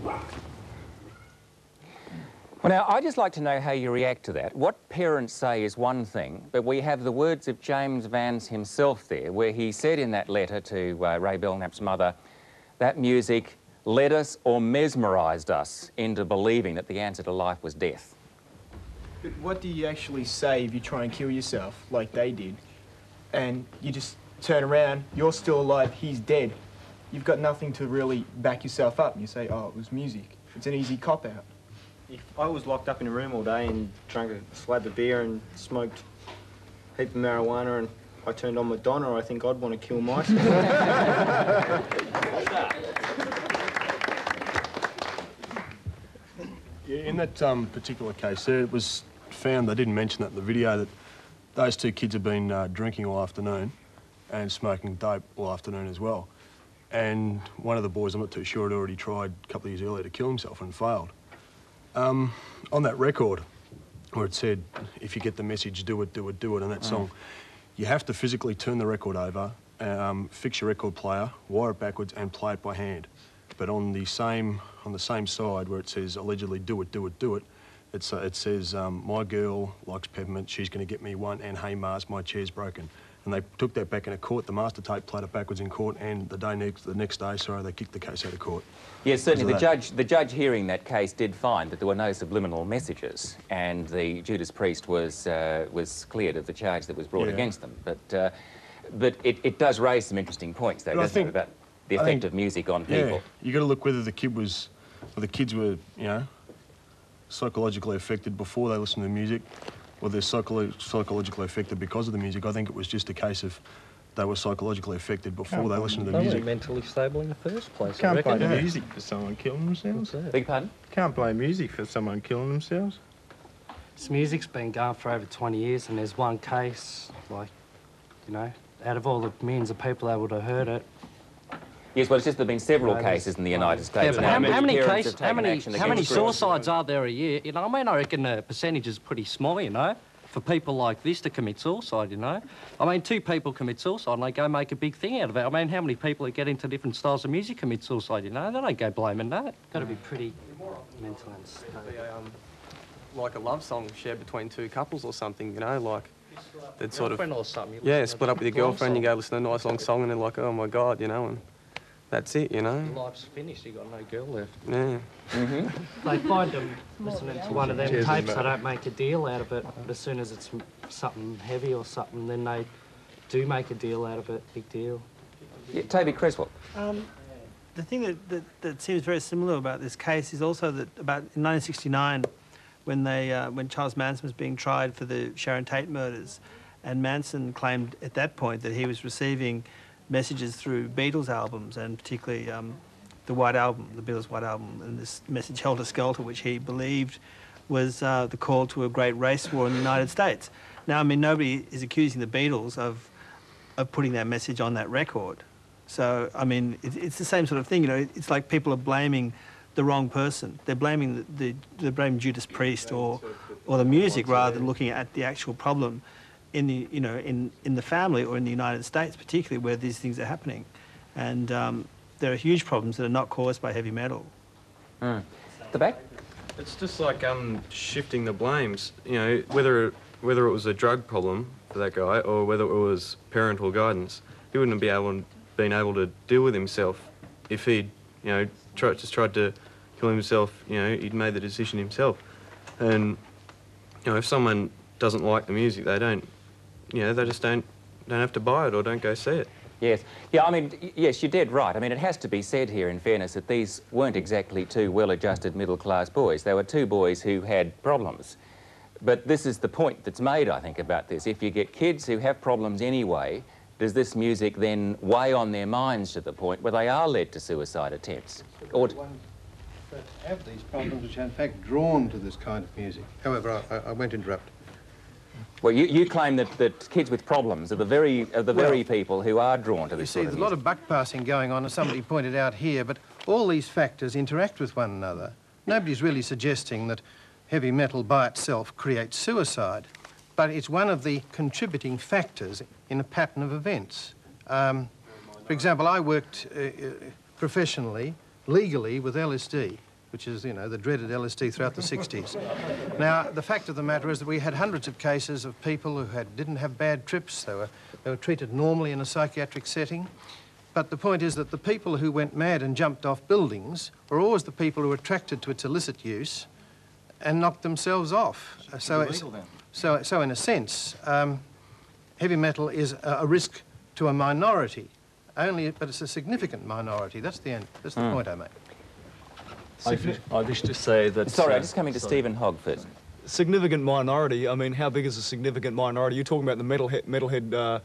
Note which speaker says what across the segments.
Speaker 1: Well, now, I'd just like to know how you react to that. What parents say is one thing, but we have the words of James Vance himself there, where he said in that letter to Ray Belknap's mother, that music led us or mesmerised us into believing that the answer to life was death.
Speaker 2: But what do you actually say if you try and kill yourself, like they did, and you just turn around, you're still alive, he's dead? You've got nothing to really back yourself up, and you say, oh, it was music. It's an easy cop-out.
Speaker 3: If I was locked up in a room all day and drank a slab of beer and smoked a heap of marijuana and I turned on Madonna, I think I'd want to kill myself.
Speaker 4: Yeah, in that particular case there, it was found, they didn't mention that in the video, that those two kids have been drinking all afternoon and smoking dope all afternoon as well. And one of the boys, I'm not too sure, had already tried a couple of years earlier to kill himself and failed. On that record, where it said, if you get the message, do it, do it, do it, and that song, you have to physically turn the record over, fix your record player, wire it backwards, and play it by hand. But on the same side where it says allegedly do it, do it, do it, it says my girl likes peppermint, she's going to get me one, and hey Mars, my chair's broken. And they took that back into court. The master tape played it backwards in court, and the next day, they kicked the case out of court.
Speaker 1: Yes, certainly. The judge hearing that case did find that there were no subliminal messages, and the Judas Priest was cleared of the charge that was brought against them. But it does raise some interesting points, though, doesn't it, about the effect of music on people.
Speaker 4: Yeah, you got to look whether the kids were, you know, psychologically affected before they listened to the music, or they're psychologically affected because of the music. I think it was just a case of they were psychologically affected before they listened to the music.
Speaker 5: They weren't mentally stable in the first place.
Speaker 6: Can't blame music for someone killing themselves.
Speaker 1: Beg pardon?
Speaker 6: Can't blame music for someone killing themselves.
Speaker 5: This music's been going for over 20 years, and there's one case, like, you know, out of all the millions of people that would have heard it.
Speaker 1: Yes, well, it's just there have been several cases in the United States.
Speaker 5: Yeah, but how many suicides are there a year? You know, I mean, I reckon the percentage is pretty small, you know, for people like this to commit suicide, you know. I mean, two people commit suicide and they go make a big thing out of it. I mean, how many people that get into different styles of music commit suicide, you know? They don't go blaming that. Got to be pretty mental and stuff.
Speaker 7: Like a love song shared between two couples or something, you know, like they'd sort of...
Speaker 5: or something.
Speaker 7: Yeah, split up with your girlfriend, you go listen to a nice long song and they're like, oh my God, you know, and that's it, you know.
Speaker 5: Life's finished, you got no girl left.
Speaker 7: Yeah.
Speaker 5: They find them listening to one of them tapes, they don't make a deal out of it. But as soon as it's something heavy or something, then they do make a deal out of it, big deal.
Speaker 1: Yeah, Toby Creswell.
Speaker 8: The thing that seems very similar about this case is also that about in 1969, when Charles Manson was being tried for the Sharon Tate murders, and Manson claimed at that point that he was receiving messages through Beatles albums, and particularly the White Album, the Beatles' White Album, and this message Helter Skelter, which he believed was the call to a great race war in the United States. Now, I mean, nobody is accusing the Beatles of putting that message on that record. So, I mean, it's the same sort of thing, you know. It's like people are blaming the wrong person. They're blaming they're blaming Judas Priest or the music rather than looking at the actual problem in the, you know, in the family or in the United States, particularly where these things are happening. And there are huge problems that are not caused by heavy metal.
Speaker 1: The back?
Speaker 7: It's just like shifting the blames, you know, whether it was a drug problem for that guy or whether it was parental guidance. He wouldn't have been able to deal with himself if he'd, you know, tried to kill himself. You know, he'd made the decision himself. And, you know, if someone doesn't like the music, they don't, you know, they just don't have to buy it or don't go see it.
Speaker 1: Yes. Yeah, I mean, yes, you're dead right. I mean, it has to be said here, in fairness, that these weren't exactly two well-adjusted middle-class boys. They were two boys who had problems. But this is the point that's made, I think, about this. If you get kids who have problems anyway, does this music then weigh on their minds to the point where they are led to suicide attempts? Or
Speaker 9: ones that have these problems which are in fact drawn to this kind of music. However, I won't interrupt.
Speaker 1: Well, you claim that kids with problems are the very people who are drawn to this sort of music.
Speaker 9: You see, there's a lot of buck passing going on, as somebody pointed out here, but all these factors interact with one another. Nobody's really suggesting that heavy metal by itself creates suicide, but it's one of the contributing factors in a pattern of events. For example, I worked professionally, legally, with LSD, which is, you know, the dreaded LSD throughout the 60s. Now, the fact of the matter is that we had hundreds of cases of people who didn't have bad trips. They were treated normally in a psychiatric setting. But the point is that the people who went mad and jumped off buildings were always the people who were attracted to its illicit use and knocked themselves off. So in a sense, heavy metal is a risk to a minority, but it's a significant minority. That's the end. That's the point I make.
Speaker 10: I wish to say that...
Speaker 1: Sorry, I'm just coming to Stephen Hogg first.
Speaker 11: Significant minority, I mean, how big is a significant minority? You're talking about the metalhead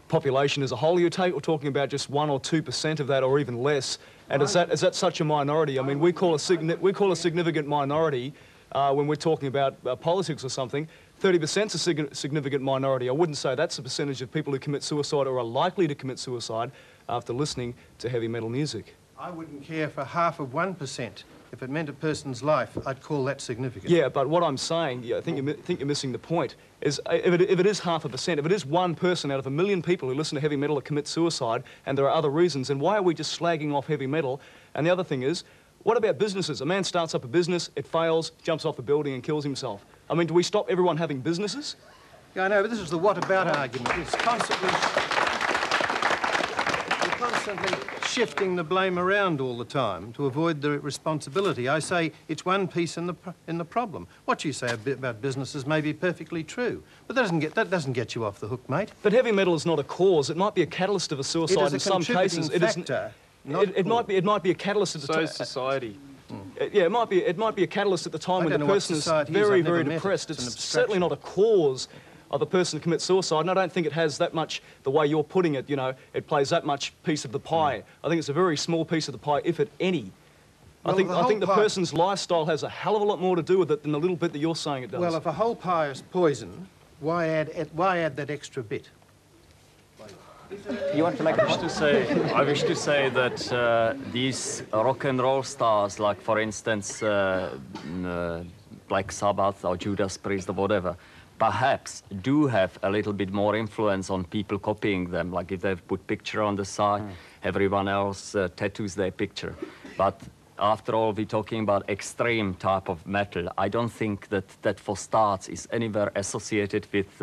Speaker 11: population as a whole, you're talking about just 1 or 2% of that, or even less. And is that such a minority? I mean, we call a significant minority when we're talking about politics or something. 30% is a significant minority. I wouldn't say that's a percentage of people who commit suicide or are likely to commit suicide after listening to heavy metal music.
Speaker 9: I wouldn't care for half of 1%. If it meant a person's life, I'd call that significant.
Speaker 11: Yeah, but what I'm saying, I think you're missing the point, is if it is 0.5%, if it is one person out of 1 million people who listen to heavy metal that commit suicide, and there are other reasons, then why are we just slagging off heavy metal? And the other thing is, what about businesses? A man starts up a business, it fails, jumps off a building and kills himself. I mean, do we stop everyone having businesses?
Speaker 9: Yeah, I know, but this is the what about argument. It's constantly shifting the blame around all the time to avoid the responsibility. I say it's one piece in the problem. What you say about businesses may be perfectly true, but that doesn't get you off the hook, mate.
Speaker 11: But heavy metal is not a cause. It might be a catalyst of a suicide in some cases. It might be a catalyst at the time.
Speaker 7: So is society.
Speaker 11: Yeah, it might be a catalyst at the time when the person is very, very depressed. It's certainly not a cause of a person to commit suicide, and I don't think it has that much, the way you're putting it, you know, it plays that much piece of the pie. I think it's a very small piece of the pie, if at any. Well, I think the person's lifestyle has a hell of a lot more to do with it than the little bit that you're saying it does.
Speaker 9: Well, if a whole pie is poison, why add that extra bit?
Speaker 1: You want to make a point?
Speaker 10: I wish to say that these rock and roll stars, like for instance Black Sabbath or Judas Priest or whatever, perhaps do have a little bit more influence on people copying them. Like if they put picture on the side, everyone else tattoos their picture. But after all, we're talking about extreme type of metal. I don't think that for starts is anywhere associated with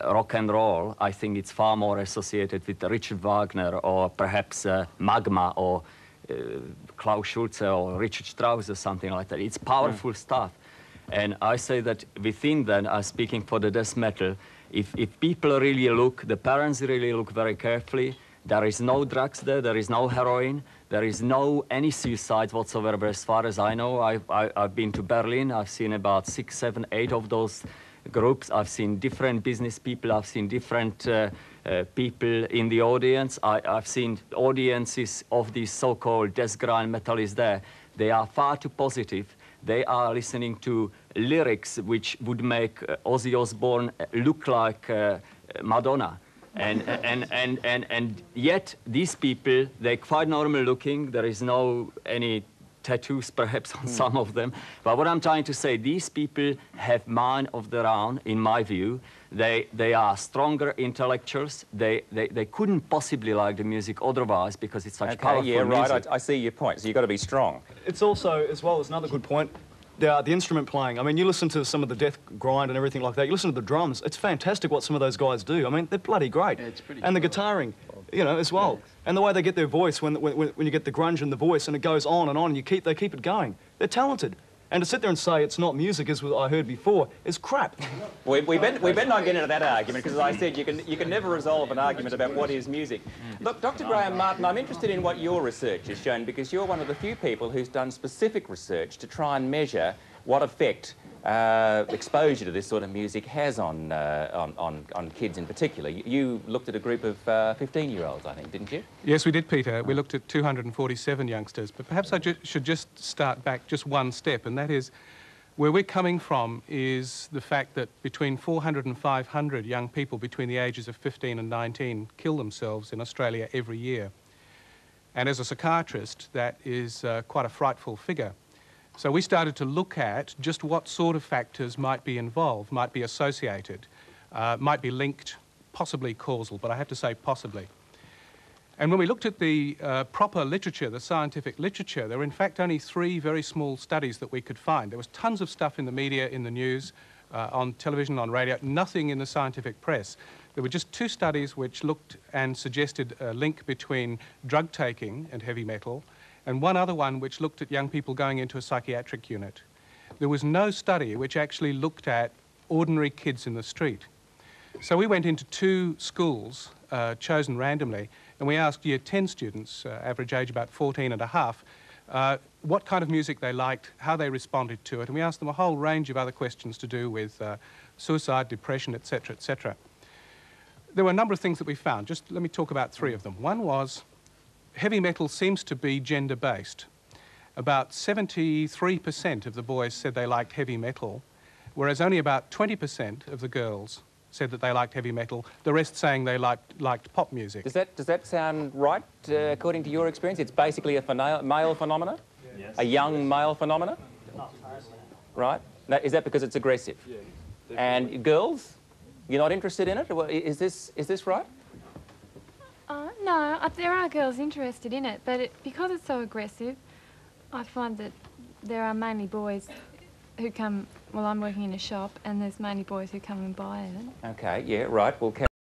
Speaker 10: rock and roll. I think it's far more associated with Richard Wagner or perhaps Magma or Klaus Schulze or Richard Strauss or something like that. It's powerful stuff. And I say that within then, speaking for the death metal, if people really look, the parents really look very carefully, there is no drugs there is no heroin, there is no any suicide whatsoever as far as I know. I've been to Berlin, I've seen about 6, 7, 8 of those groups. I've seen different business people, I've seen different people in the audience. I've seen audiences of these so-called death grind metalists there. They are far too positive. They are listening to lyrics which would make Ozzy Osbourne look like Madonna. And yet these people, they're quite normal looking. There is no any tattoos perhaps on some of them. But what I'm trying to say, these people have mind of their own, in my view. They are stronger intellectuals. They couldn't possibly like the music otherwise because it's such powerful music.
Speaker 1: Yeah, right, I see your point. So you've got to be strong.
Speaker 11: It's also, as well as another good point, the instrument playing. I mean, you listen to some of the death grind and everything like that. You listen to the drums. It's fantastic what some of those guys do. I mean, they're bloody great. Yeah, it's pretty and the guitaring, you know, as well. Yeah. And the way they get their voice when you get the grunge in the voice and it goes on and on, and they keep it going. They're talented. And to sit there and say it's not music, as I heard before, is crap.
Speaker 1: We better not get into that argument, because as I said, you can never resolve an argument about what is music. Look, Dr. Graham Martin, I'm interested in what your research has shown, because you're one of the few people who's done specific research to try and measure what effect exposure to this sort of music has on kids in particular. You looked at a group of 15-year-olds, I think, didn't you?
Speaker 12: Yes, we did, Peter. We looked at 247 youngsters. But perhaps I should just start back just one step, and that is where we're coming from is the fact that between 400 and 500 young people between the ages of 15 and 19 kill themselves in Australia every year. And as a psychiatrist, that is quite a frightful figure. So we started to look at just what sort of factors might be involved, might be associated, might be linked, possibly causal, but I have to say possibly. And when we looked at the proper literature, the scientific literature, there were in fact only 3 very small studies that we could find. There was tons of stuff in the media, in the news, on television, on radio, nothing in the scientific press. There were just 2 studies which looked and suggested a link between drug taking and heavy metal, and one other one which looked at young people going into a psychiatric unit. There was no study which actually looked at ordinary kids in the street. So we went into 2 schools, chosen randomly, and we asked Year 10 students, average age about 14 and a half, what kind of music they liked, how they responded to it, and we asked them a whole range of other questions to do with suicide, depression, etc., etc. There were a number of things that we found. Just let me talk about 3 of them. One was heavy metal seems to be gender-based. About 73% of the boys said they liked heavy metal, whereas only about 20% of the girls said that they liked heavy metal, the rest saying they liked pop music.
Speaker 1: Does that sound right, according to your experience? It's basically a male phenomena? Yes. A young male phenomena? Right? Now, is that because it's aggressive? Yeah. And girls, you're not interested in it? Is this right?
Speaker 13: No, there are girls interested in it, but because it's so aggressive, I find that there are mainly boys who come, well, I'm working in a shop, and there's mainly boys who come and buy it.
Speaker 1: Okay, yeah, right. Well,